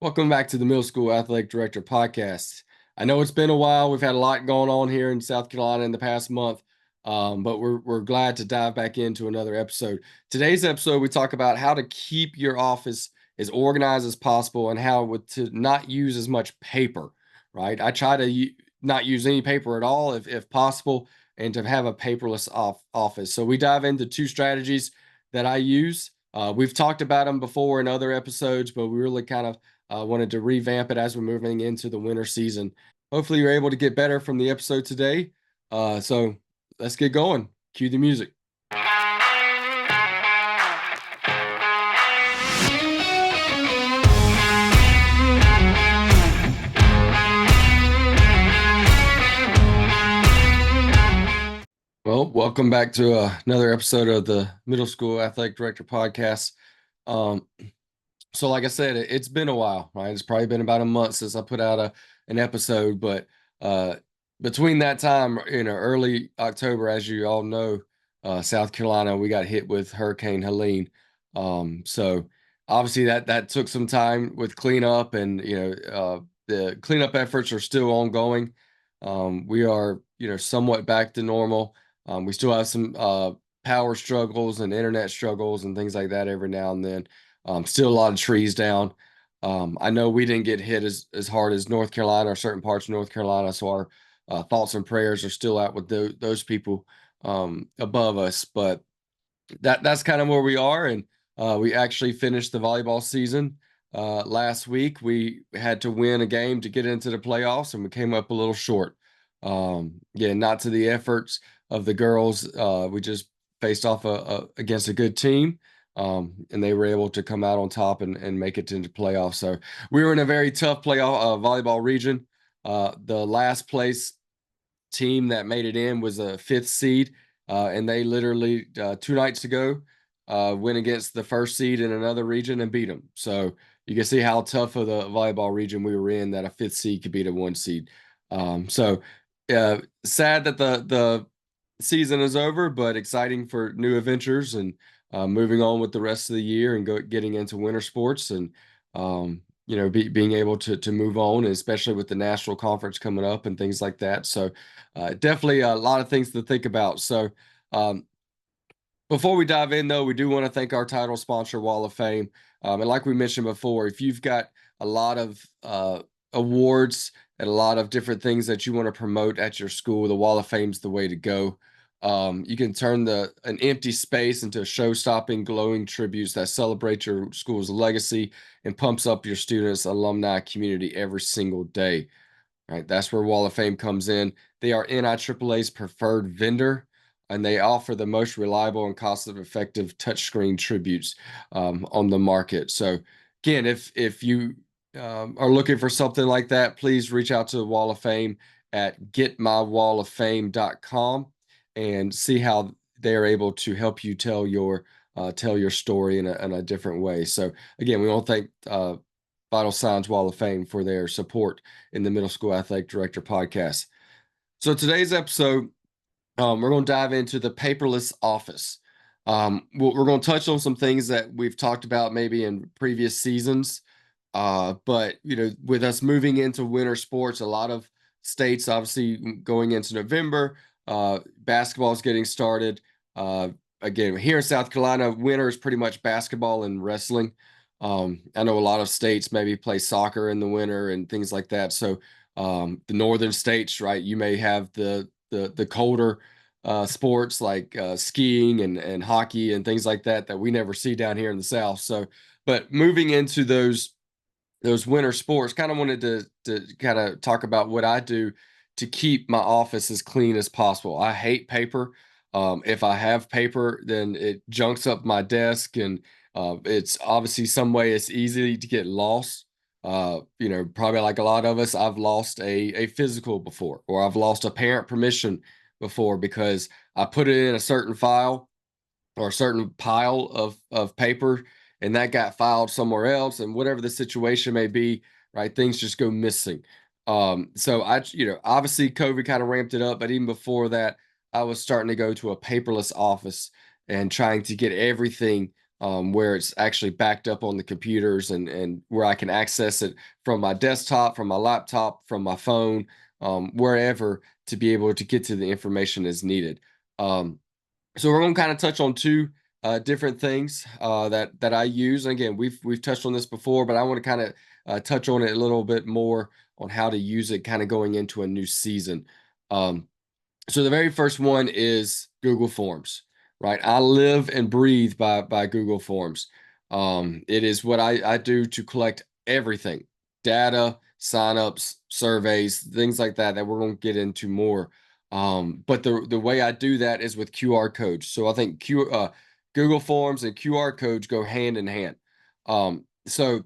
Welcome back to the Middle School Athletic Director Podcast. I know it's been a while. We've had a lot going on here in South Carolina in the past month, but we're glad to dive back into another episode. Today's episode, we talk about how to keep your office as organized as possible and how to not use as much paper. Right? I try to not use any paper at all if possible, and to have a paperless office. So we dive into two strategies that I use. We've talked about them before in other episodes, but we really kind of wanted to revamp it as we're moving into the winter season. Hopefully, you're able to get better from the episode today. So let's get going. Cue the music. Well, welcome back to another episode of the Middle School Athletic Director Podcast. Um, So, like I said, it's been a while, right? It's probably been about a month since I put out an episode, but uh, between that time, early October, as you all know, South Carolina, we got hit with Hurricane Helene. So obviously that took some time with cleanup, and the cleanup efforts are still ongoing. We are somewhat back to normal. We still have some power struggles and internet struggles and things like that every now and then. Still a lot of trees down. I know we didn't get hit as hard as North Carolina or certain parts of North Carolina, so our thoughts and prayers are still out with those people above us. But that's kind of where we are, and we actually finished the volleyball season last week. We had to win a game to get into the playoffs, and we came up a little short. Yeah, not to the efforts of the girls. We just faced off against a good team, and they were able to come out on top and make it into playoffs. So we were in a very tough playoff volleyball region. The last place team that made it in was a fifth seed, and they literally 2 nights ago went against the first seed in another region and beat them. So you can see how tough of the volleyball region we were in, that a fifth seed could beat a one seed. So sad that the season is over, but exciting for new adventures and moving on with the rest of the year and getting into winter sports, and being able to move on, especially with the national conference coming up and things like that. So definitely a lot of things to think about. So um, before we dive in, though, we do want to thank our title sponsor, Wall of Fame. And like we mentioned before, if you've got a lot of awards and a lot of different things that you want to promote at your school, the Wall of Fame's the way to go. You can turn an empty space into show-stopping, glowing tributes that celebrate your school's legacy and pumps up your students' alumni community every single day. Right, that's where Wall of Fame comes in. They are NIAAA's preferred vendor, and they offer the most reliable and cost-effective touchscreen tributes on the market. So, again, if you are looking for something like that, please reach out to the Wall of Fame at getmywalloffame.com and see how they're able to help you tell your story in a different way. So, again, we want to thank Vital Signs Wall of Fame for their support in the Middle School Athletic Director Podcast. So today's episode, we're going to dive into the paperless office. We're going to touch on some things that we've talked about maybe in previous seasons, but with us moving into winter sports, a lot of states obviously going into November, basketball is getting started. Again, here in South Carolina, winter is pretty much basketball and wrestling. I know a lot of states maybe play soccer in the winter and things like that. So the northern states, right, you may have the colder sports like skiing and hockey and things like that we never see down here in the South. So, but moving into those winter sports, kind of wanted to kind of talk about what I do to keep my office as clean as possible. I hate paper. If I have paper, then it junks up my desk, and it's obviously some way it's easy to get lost. Probably like a lot of us, I've lost a physical before, or I've lost a parent permission before because I put it in a certain file or a certain pile of paper, and that got filed somewhere else, and whatever the situation may be, right, things just go missing. So obviously COVID kind of ramped it up, but even before that, I was starting to go to a paperless office and trying to get everything where it's actually backed up on the computers and where I can access it from my desktop, from my laptop, from my phone, wherever to be able to get to the information as needed. Um, so we're going to kind of touch on two different things that I use. And again, we've touched on this before, but I want to kind of touch on it a little bit more on how to use it, kind of going into a new season. Um, so the very first one is Google Forms, right? I live and breathe by Google Forms. It is what I do to collect everything, data, signups, surveys, things like that we're going to get into more. But the way I do that is with QR codes. So I think Google Forms and QR codes go hand in hand. So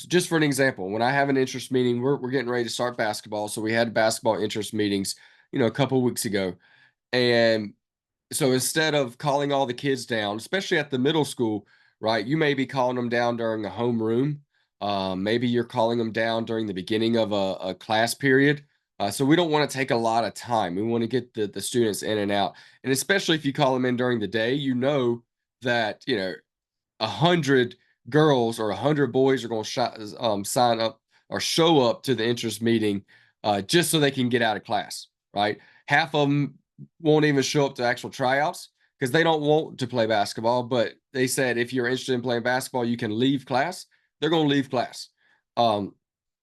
just for an example, when I have an interest meeting, we're getting ready to start basketball. So we had basketball interest meetings, a couple of weeks ago. And so instead of calling all the kids down, especially at the middle school, right, you may be calling them down during a homeroom. Maybe you're calling them down during the beginning of a class period. So we don't want to take a lot of time. We want to get the students in and out. And especially if you call them in during the day, that, 100 girls or 100 boys are going to sign up or show up to the interest meeting just so they can get out of class, right? Half of them won't even show up to actual tryouts because they don't want to play basketball. But they said if you're interested in playing basketball, you can leave class. They're going to leave class. Um,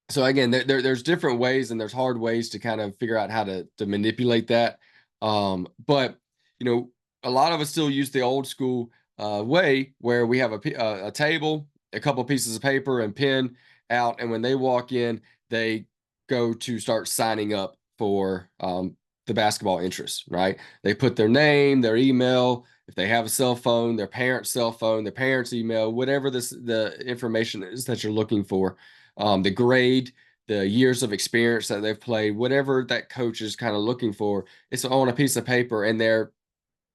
so again, there's different ways and there's hard ways to kind of figure out how to manipulate that. But you know, a lot of us still use the old school way where we have a table, a couple pieces of paper and pen out, and when they walk in, they go to start signing up for the basketball interest. Right? They put their name, their email, if they have a cell phone, their parents' cell phone, their parents' email, whatever the information is that you're looking for, the grade, the years of experience that they've played, whatever that coach is kind of looking for, it's on a piece of paper and they're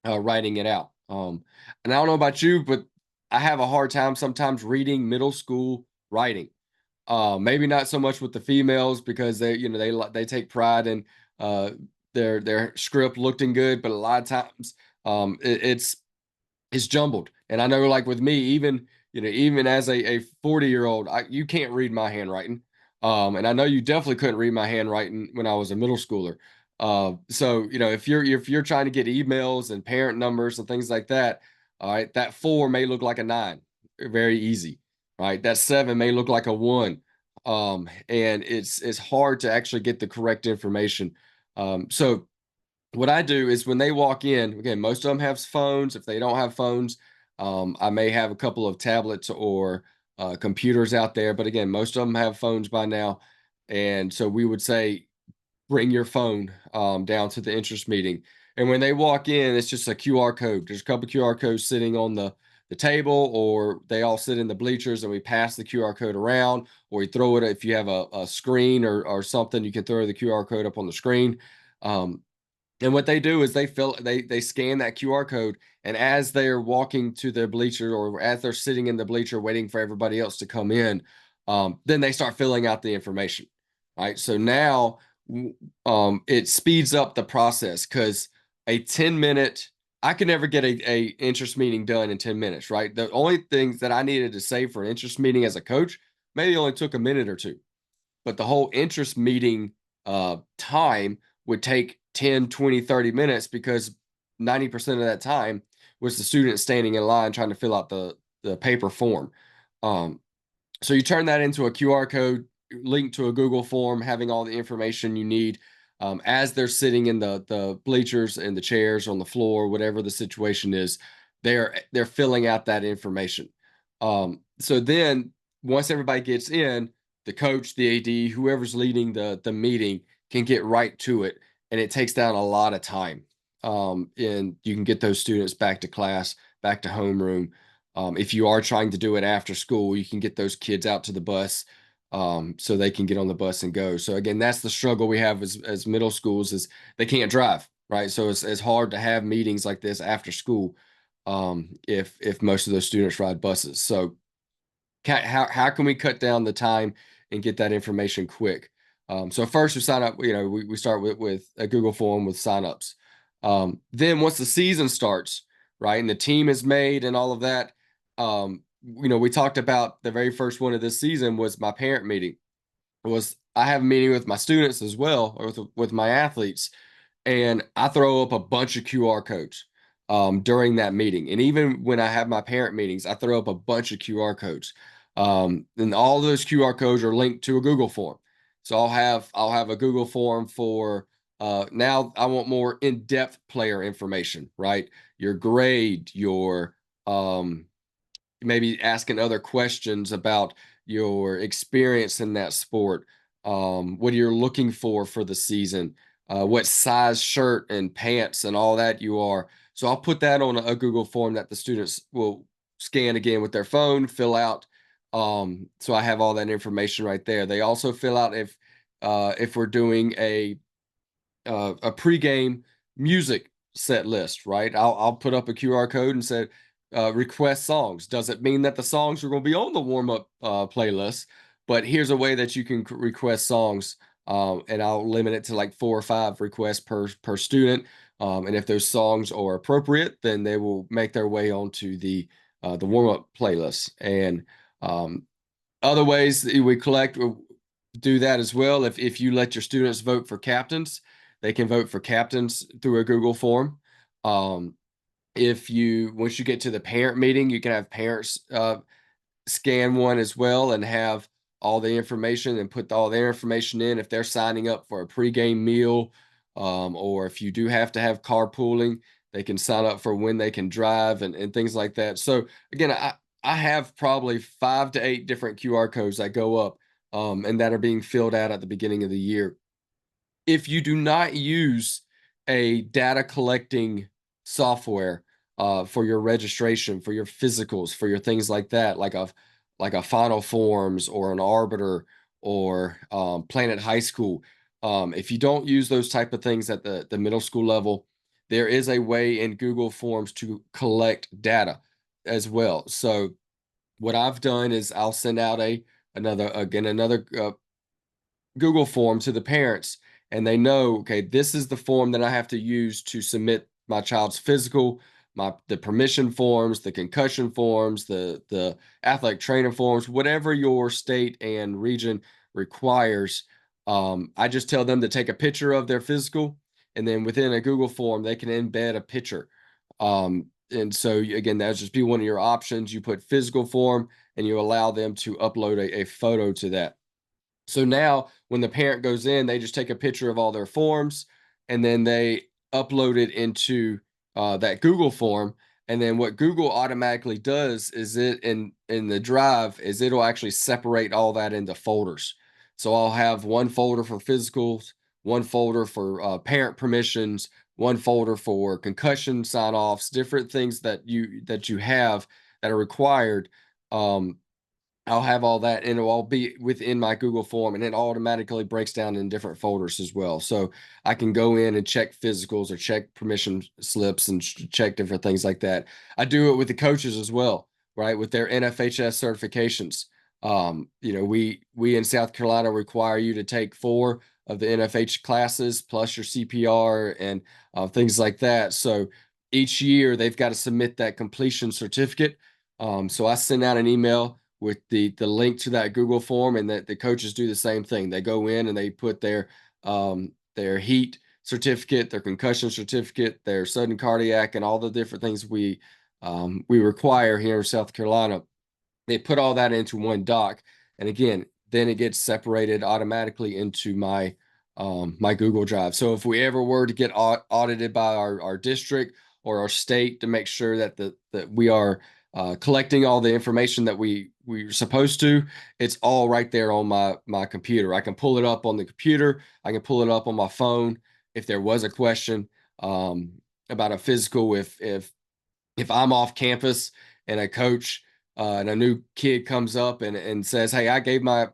writing it out. And I don't know about you, but I have a hard time sometimes reading middle school writing. Maybe not so much with the females because they take pride in uh, their script looking good, but a lot of times it's jumbled. And I know, like with me, even as a 40-year-old, you can't read my handwriting. And I know you definitely couldn't read my handwriting when I was a middle schooler. So if you're trying to get emails and parent numbers and things like that, all right, that 4 may look like a 9, very easy. Right, that 7 may look like a 1. And it's hard to actually get the correct information. So what I do is when they walk in, again, most of them have phones. If they don't have phones, I may have a couple of tablets or computers out there. But again, most of them have phones by now. And so we would say, bring your phone down to the interest meeting. And when they walk in, it's just a QR code. There's a couple QR codes sitting on the table, or they all sit in the bleachers and we pass the QR code around, or we throw it. If you have a screen or something, you can throw the QR code up on the screen. And what they do is they scan that QR code, and as they're walking to their bleacher or as they're sitting in the bleacher waiting for everybody else to come in, then they start filling out the information. Right. So now it speeds up the process because a 10-minute, I could never get a interest meeting done in 10 minutes. Right. The only things that I needed to say for an interest meeting as a coach maybe only took a minute or two, but the whole interest meeting time would take 10, 20, 30 minutes because 90% of that time was the student standing in line trying to fill out the paper form. Um, so you turn that into a QR code linked to a Google form, having all the information you need as they're sitting in the bleachers and the chairs on the floor, whatever the situation is, they're filling out that information. So then once everybody gets in, the coach, the AD, whoever's leading the meeting can get right to it, and it takes down a lot of time. And you can get those students back to class, back to homeroom. If you are trying to do it after school, you can get those kids out to the bus so they can get on the bus and go. So again, that's the struggle we have as middle schools is they can't drive, right? So it's hard to have meetings like this after school if most of those students ride buses. So how can we cut down the time and get that information quick? So first we sign up, we start with a Google form with signups. Then once the season starts, right, and the team is made and all of that, We talked about the very first one of this season was my parent meeting. Was I have a meeting with my students as well, or with my athletes, and I throw up a bunch of QR codes during that meeting. And even when I have my parent meetings, I throw up a bunch of QR codes. And all those QR codes are linked to a Google form. So I'll have a Google form for now I want more in-depth player information, right? Your grade, your maybe asking other questions about your experience in that sport, what you're looking for the season, what size shirt and pants and all that you are. So I'll put that on a Google form that the students will scan again with their phone, fill out. So I have all that information right there. They also fill out if we're doing a pregame music set list, right? I'll put up a QR code and say request songs. Doesn't mean that the songs are going to be on the warm up playlist, but here's a way that you can request songs, and I'll limit it to like 4 or 5 requests per student. And if those songs are appropriate, then they will make their way onto the warm up playlist. And um, other ways that we collect do that as well. If you let your students vote for captains, they can vote for captains through a Google form. Um, if you once you get to the parent meeting, you can have parents scan one as well and have all the information and put all their information in if they're signing up for a pregame meal, or if you do have to have carpooling, they can sign up for when they can drive and things like that. So again, I have probably 5 to 8 different QR codes that go up, and that are being filled out at the beginning of the year. If you do not use a data collecting software for your registration, for your physicals, for your things like that, like a Final Forms or an Arbiter or Planet High School, if you don't use those type of things at the middle school level, there is a way in Google Forms to collect data as well. So what I've done is I'll send out another Google form to the parents, and they know, okay, this is the form that I have to use to submit my child's physical, the permission forms, the concussion forms, the athletic training forms, whatever your state and region requires. I just tell them to take a picture of their physical, and then within a Google form, they can embed a picture. And so again, that's just be one of your options. You put physical form, and you allow them to upload a photo to that. So now when the parent goes in, they just take a picture of all their forms and then they upload it into that Google form. And then what Google automatically does is in the drive is it'll actually separate all that into folders. So I'll have one folder for physicals, one folder for parent permissions, one folder for concussion sign-offs, different things that you have that are required. Um, I'll have all that and it'll all be within my Google form and it automatically breaks down in different folders as well. So I can go in and check physicals or check permission slips and check different things like that. I do it with the coaches as well, right? With their NFHS certifications. We in South Carolina require you to take 4 of the NFH classes plus your CPR and things like that. So each year they've got to submit that completion certificate. So I send out an email with the link to that Google form, and that the coaches do the same thing. They go in and they put their heat certificate, their concussion certificate, their sudden cardiac, and all the different things we require here in South Carolina. They put all that into one doc, and again, then it gets separated automatically into my Google Drive. So if we ever were to get audited by our district or our state to make sure that we are collecting all the information that we're supposed to, it's all right there on my computer. I can pull it up on the computer. I can pull it up on my phone if there was a question about a physical. If I'm off campus and a coach and a new kid comes up and says, "Hey, I gave my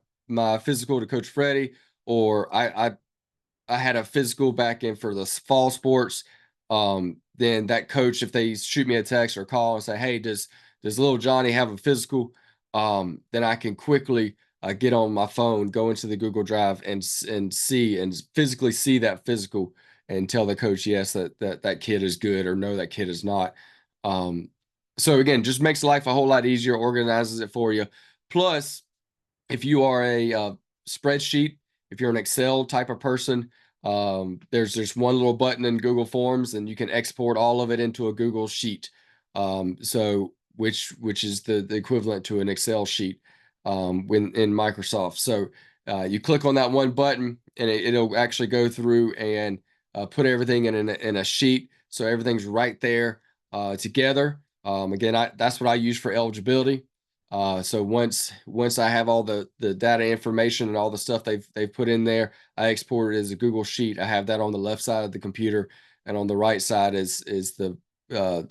physical to Coach Freddie," or I had a physical back in for the fall sports. Then that coach, if they shoot me a text or call and say, "Hey, does little Johnny have a physical?" Then I can quickly get on my phone, go into the Google Drive, and see and physically see that physical, and tell the coach, yes, that kid is good, or no, that kid is not. Um, So again, just makes life a whole lot easier, organizes it for you. Plus, if you are a spreadsheet, if you're an Excel type of person, there's just one little button in Google Forms, and you can export all of it into a Google sheet. So which is the equivalent to an Excel sheet when in Microsoft. So you click on that one button, and it'll actually go through and put everything in a sheet, so everything's right there together. Again, that's what I use for eligibility. So once I have all the data information and all the stuff they've put in there, I export it as a Google Sheet. I have that on the left side of the computer, and on the right side is the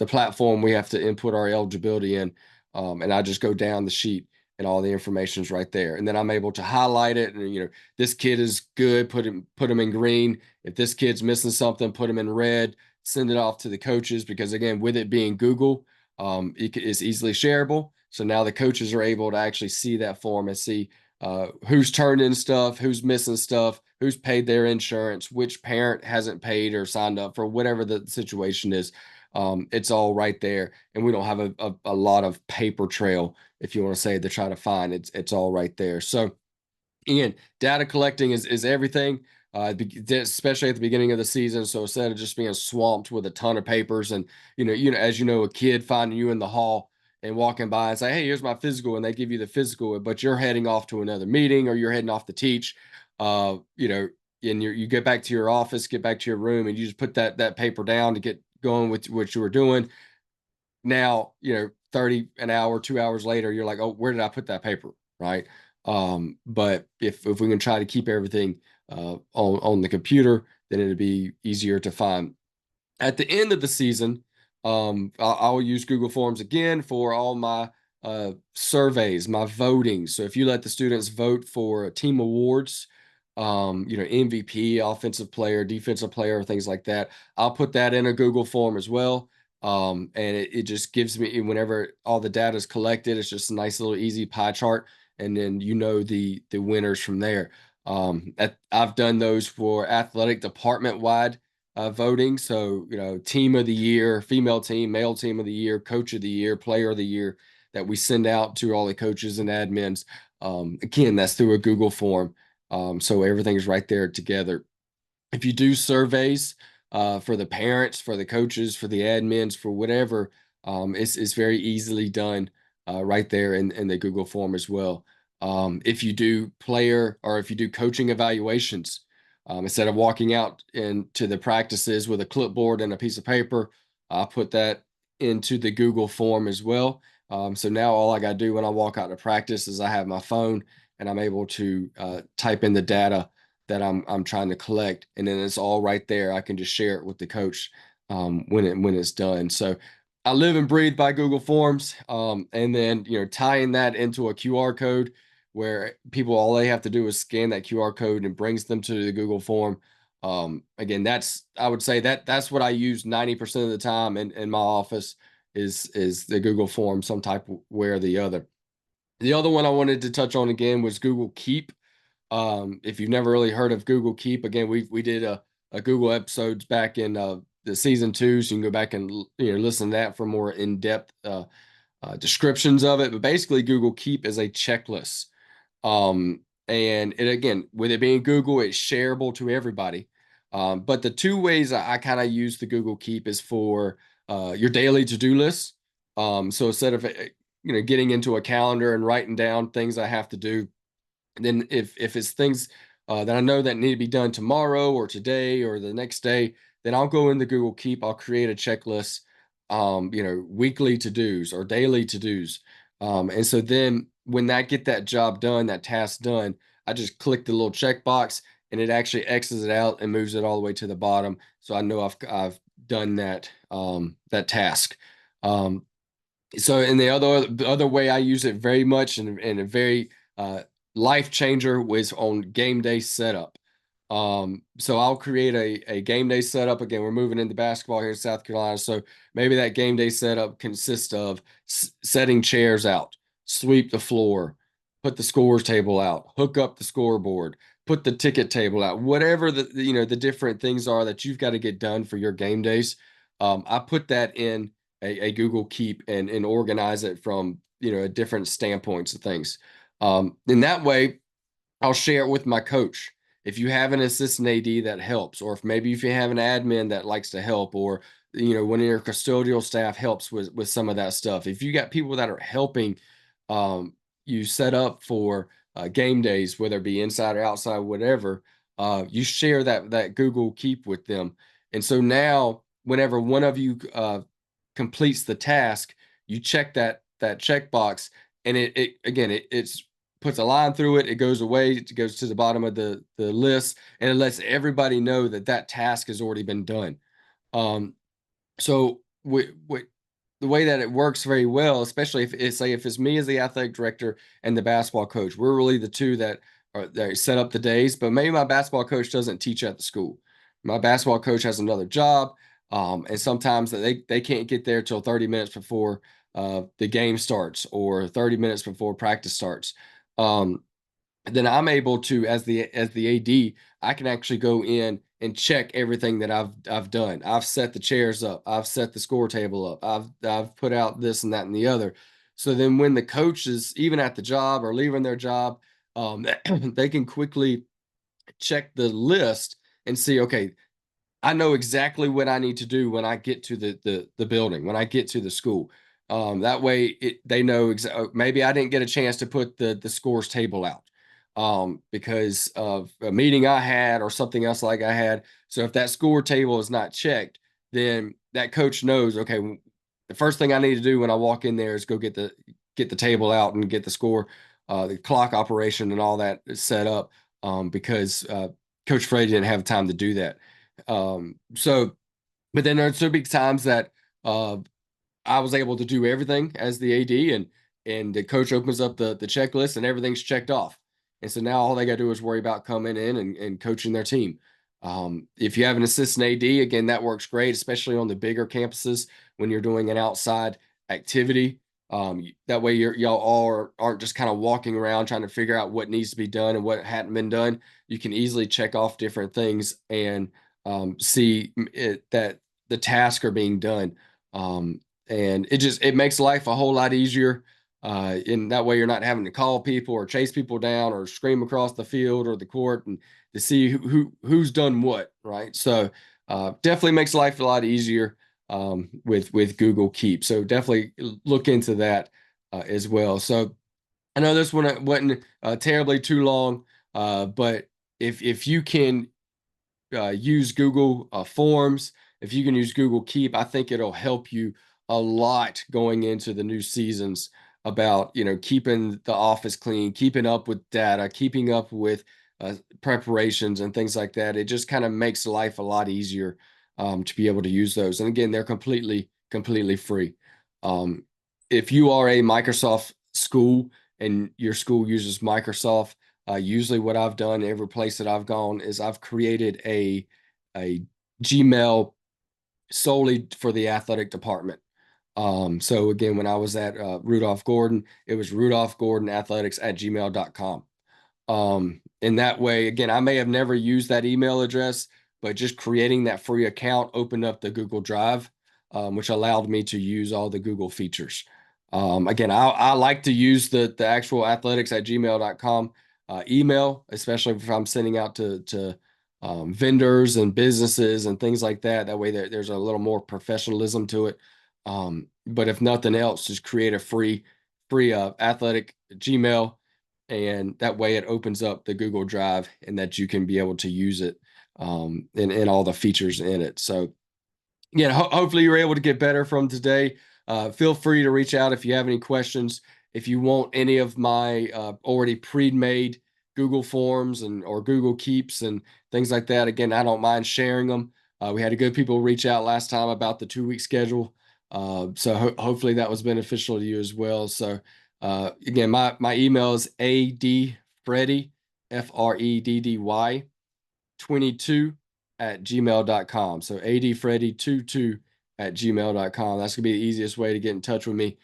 platform we have to input our eligibility in. And I just go down the sheet, and all the information is right there. And then I'm able to highlight it, and this kid is good, put him in green. If this kid's missing something, put him in red. Send it off to the coaches, because again, with it being Google, it's easily shareable. So now the coaches are able to actually see that form and see who's turned in stuff, who's missing stuff, who's paid their insurance, which parent hasn't paid or signed up for whatever the situation is. It's all right there, and we don't have a lot of paper trail, if you want to say, to try to find. It's all right there. So again, data collecting is everything, especially at the beginning of the season. So instead of just being swamped with a ton of papers, and as you know, a kid finding you in the hall and walking by and say, "Hey, here's my physical," and they give you the physical, but you're heading off to another meeting, or you're heading off to teach, uh, you know, and you get back to your office, get back to your room, and you just put that paper down to get going with what you were doing. Now 30 an hour, 2 hours later, you're like, oh, where did I put that paper? Right. But if we can try to keep everything on the computer, then it'd be easier to find. At the end of the season, I'll use Google Forms again for all my surveys, my voting. So if you let the students vote for team awards, MVP, offensive player, defensive player, things like that, I'll put that in a Google form as well. And it just gives me, whenever all the data is collected, it's just a nice little easy pie chart, and then the winners from there. I've done those for athletic department wide voting. So, team of the year, female team, male team of the year, coach of the year, player of the year, that we send out to all the coaches and admins. Again, that's through a Google form. So everything's right there together. If you do surveys for the parents, for the coaches, for the admins, for whatever, it's very easily done right there in the Google form as well. If you do player, or if you do coaching evaluations, instead of walking out into the practices with a clipboard and a piece of paper, I put that into the Google form as well. So now all I got to do when I walk out to practice is I have my phone, and I'm able to type in the data that I'm trying to collect, and then it's all right there. I can just share it with the coach when it's done. So I live and breathe by Google Forms, and then tying that into a QR code, where people, all they have to do is scan that QR code, and brings them to the Google form. Again, I would say that's what I use 90% of the time in my office, is the Google form, some type of way or the other. The other one I wanted to touch on again was Google Keep. If you've never really heard of Google Keep, again, we did a Google episodes back in the season 2, so you can go back and listen to that for more in-depth descriptions of it. But basically, Google Keep is a checklist. And it, again, with it being Google, it's shareable to everybody. But the two ways I kind of use the Google Keep is for your daily to-do list. So instead of getting into a calendar and writing down things I have to do, and then if it's things that I know that need to be done tomorrow or today or the next day, then I'll go into Google Keep. I'll create a checklist, weekly to-dos or daily to-dos. And so then when I get that job done, that task done, I just click the little checkbox, and it actually X's it out and moves it all the way to the bottom. So I know I've done that task. So and the other way I use it very much, and a very life changer, was on game day setup. So I'll create a game day setup. Again, we're moving into basketball here in South Carolina, so maybe that game day setup consists of setting chairs out, sweep the floor, put the scores table out, hook up the scoreboard, put the ticket table out, whatever the different things are that you've got to get done for your game days. I put that in a Google Keep and organize it from, different standpoints of things. In that way, I'll share it with my coach. If you have an assistant AD that helps, or if you have an admin that likes to help, or one of your custodial staff helps with some of that stuff. If you got people that are helping you set up for game days, whether it be inside or outside, whatever, you share that Google Keep with them. And so now, whenever one of you completes the task, you check that checkbox, and it again it's puts a line through it. It goes away. It goes to the bottom of the list, and it lets everybody know that that task has already been done. Um, so the way that it works very well, especially if it's me as the athletic director and the basketball coach, we're really the two that set up the days. But maybe my basketball coach doesn't teach at the school. My basketball coach has another job, and sometimes they can't get there till 30 minutes before the game starts or 30 minutes before practice starts. Um, then I'm able to, as the AD, I can actually go in and check everything that I've done. I've set the chairs up. I've set the score table up. I've put out this and that and the other. So then when the coaches, even at the job or leaving their job, they can quickly check the list and see, okay, I know exactly what I need to do when I get to the building, when I get to the school. That way, they know maybe I didn't get a chance to put the scores table out because of a meeting I had or something else like I had. So if that score table is not checked, then that coach knows, okay, the first thing I need to do when I walk in there is go get the table out and get the score, the clock operation and all that set up, because Coach Freddie didn't have time to do that. So, but then there's so big times that uh, I was able to do everything as the AD, and the coach opens up the checklist and everything's checked off. And so now all they got to do is worry about coming in and coaching their team. If you have an assistant AD, again, that works great, especially on the bigger campuses when you're doing an outside activity. That way y'all all aren't just kind of walking around trying to figure out what needs to be done and what hadn't been done. You can easily check off different things and see that the tasks are being done. And it makes life a whole lot easier. In that way, you're not having to call people or chase people down or scream across the field or the court and to see who's done what, right? So definitely makes life a lot easier with Google Keep. So definitely look into that as well. So I know this one wasn't terribly too long, but if you can use Google Forms, if you can use Google Keep, I think it'll help you a lot going into the new seasons about, keeping the office clean, keeping up with data, keeping up with preparations and things like that. It just kind of makes life a lot easier to be able to use those. And again, they're completely free. Um, if you are a Microsoft school and your school uses Microsoft, usually what I've done every place that I've gone is I've created a Gmail solely for the athletic department. So again, when I was at Rudolph Gordon, it was Rudolph Gordon Athletics at gmail.com. In that way, again, I may have never used that email address, but just creating that free account opened up the Google Drive, which allowed me to use all the Google features. Again, I like to use the actual athletics at gmail.com email, especially if I'm sending out to vendors and businesses and things like that. That way there's a little more professionalism to it. But if nothing else, just create a free athletic Gmail, and that way it opens up the Google Drive and that you can be able to use it and all the features in it. So yeah, hopefully you're able to get better from today. Feel free to reach out if you have any questions. If you want any of my already pre-made Google Forms and or Google Keeps and things like that, again, I don't mind sharing them. We had a good people reach out last time about the 2-week schedule. So hopefully that was beneficial to you as well. So again, my email is adfreddy, Freddy, 22 at gmail.com. So adfreddy22 at gmail.com. That's going to be the easiest way to get in touch with me.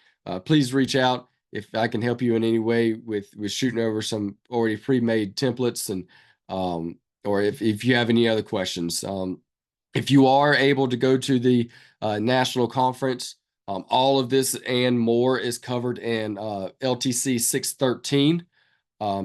Please reach out if I can help you in any way with shooting over some already pre-made templates, and or if you have any other questions. If you are able to go to the national conference All of this and more is covered in LTC 613.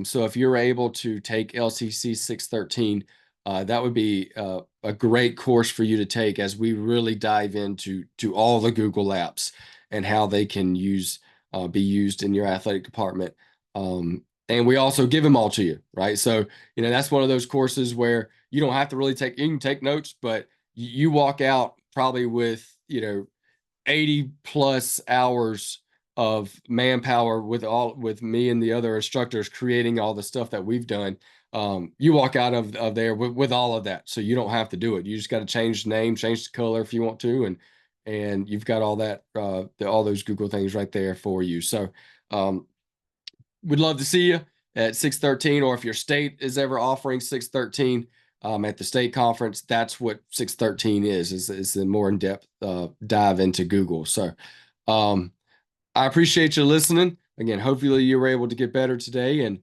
So if you're able to take LCC 613, that would be a great course for you to take as we really dive into all the Google apps and how they can be used in your athletic department. And we also give them all to you, right? So, that's one of those courses where you don't have to really you can take notes, but you walk out probably with, 80 plus hours of manpower with me and the other instructors creating all the stuff that we've done. You walk out of there with all of that. So you don't have to do it. You just got to change the name, change the color if you want to. And you've got all that, all those Google things right there for you. So, we'd love to see you at 613, or if your state is ever offering 613 at the state conference, that's what 613 is a more in-depth dive into Google. So I appreciate you listening. Again, hopefully you were able to get better today, and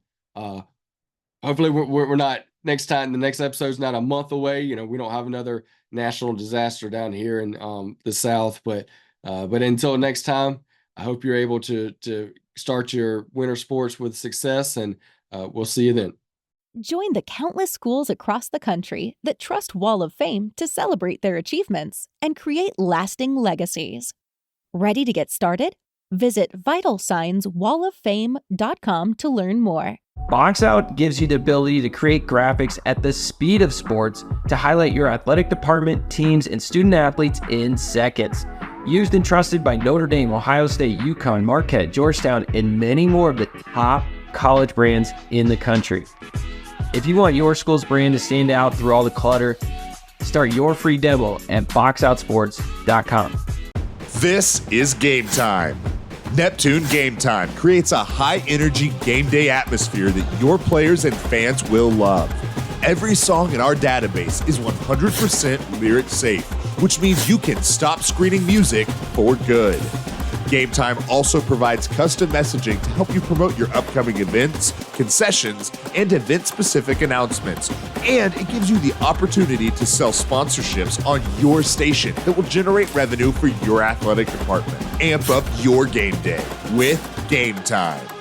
hopefully we're not next time. The next episode is not a month away. We don't have another national disaster down here in the South, but until next time, I hope you're able to start your winter sports with success, and we'll see you then. Join the countless schools across the country that trust Wall of Fame to celebrate their achievements and create lasting legacies. Ready to get started? Visit vitalsignswalloffame.com to learn more. Box Out gives you the ability to create graphics at the speed of sports to highlight your athletic department, teams, and student athletes in seconds. Used and trusted by Notre Dame, Ohio State, UConn, Marquette, Georgetown, and many more of the top college brands in the country. If you want your school's brand to stand out through all the clutter, start your free demo at boxoutsports.com. This is Game Time. Neptune Game Time creates a high-energy game day atmosphere that your players and fans will love. Every song in our database is 100% lyric safe, which means you can stop screening music for good. Game Time also provides custom messaging to help you promote your upcoming events, concessions, and event-specific announcements. And it gives you the opportunity to sell sponsorships on your station that will generate revenue for your athletic department. Amp up your game day with Game Time.